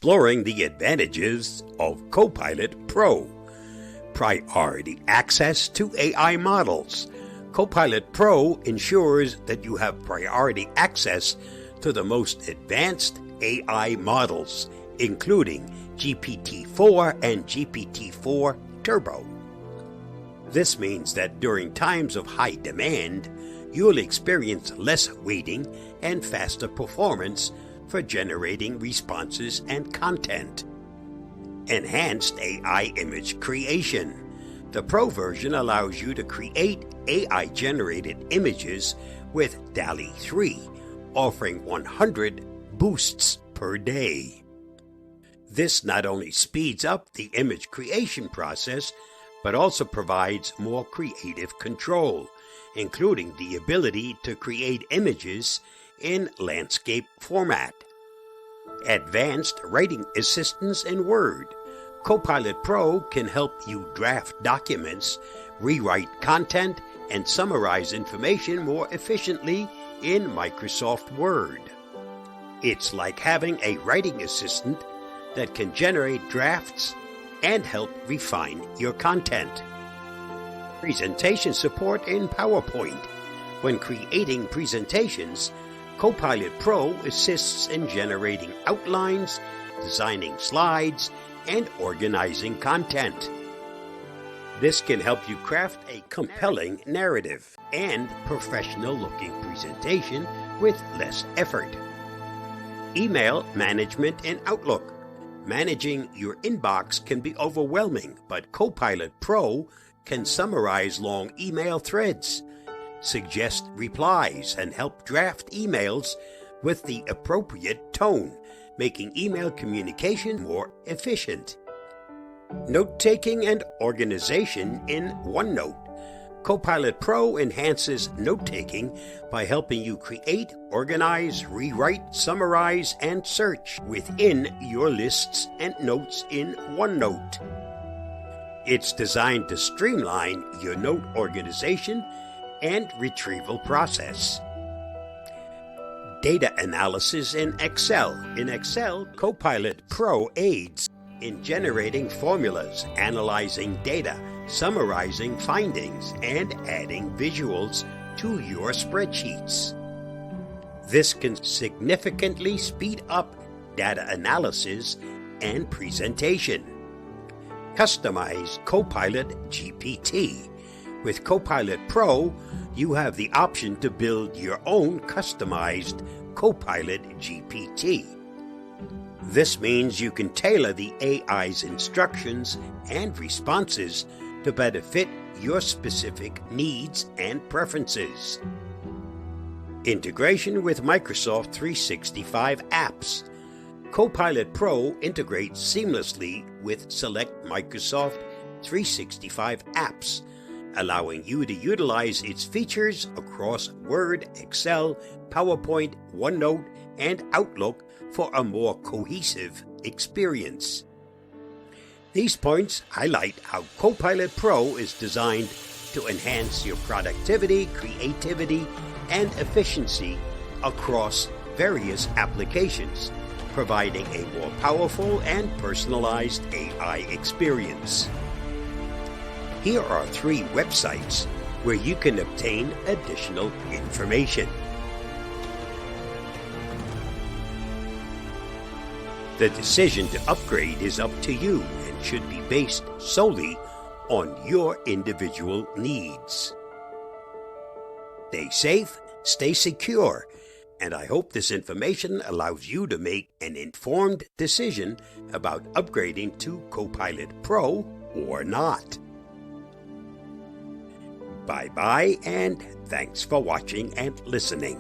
exploring the advantages of Copilot Pro. Priority access to AI models. Copilot Pro ensures that you have priority access to the most advanced AI models, including GPT-4 and GPT-4 Turbo. This means that during times of high demand, you'll experience less waiting and faster performance for generating responses and content. Enhanced AI image creation. The Pro version allows you to create AI-generated images with DALL-E 3, offering 100 boosts per day. This not only speeds up the image creation process, but also provides more creative control, including the ability to create images in landscape format. Advanced writing assistance in Word. Copilot Pro can help you draft documents, rewrite content, and summarize information more efficiently in Microsoft Word. It's like having a writing assistant that can generate drafts and help refine your content. Presentation support in PowerPoint. When creating presentations, Copilot Pro assists in generating outlines, designing slides, and organizing content. This can help you craft a compelling narrative and professional-looking presentation with less effort. Email management in Outlook. Managing your inbox can be overwhelming, but Copilot Pro can summarize long email threads, suggest replies, and help draft emails with the appropriate tone, making email communication more efficient. Note-taking and organization in OneNote. Copilot Pro enhances note-taking by helping you create, organize, rewrite, summarize, and search within your lists and notes in OneNote. It's designed to streamline your note organization and retrieval process. Data analysis in Excel. In Excel, Copilot Pro aids in generating formulas, analyzing data, summarizing findings, and adding visuals to your spreadsheets. This can significantly speed up data analysis and presentation. Customize Copilot GPT. With Copilot Pro, you have the option to build your own customized Copilot GPT. This means you can tailor the AI's instructions and responses to better fit your specific needs and preferences. Integration with Microsoft 365 apps. Copilot Pro integrates seamlessly with select Microsoft 365 apps, allowing you to utilize its features across Word, Excel, PowerPoint, OneNote, and Outlook for a more cohesive experience. These points highlight how Copilot Pro is designed to enhance your productivity, creativity, and efficiency across various applications, providing a more powerful and personalized AI experience. Here are 3 websites where you can obtain additional information. The decision to upgrade is up to you and should be based solely on your individual needs. Stay safe, stay secure, and I hope this information allows you to make an informed decision about upgrading to Copilot Pro or not. Bye-bye, and thanks for watching and listening.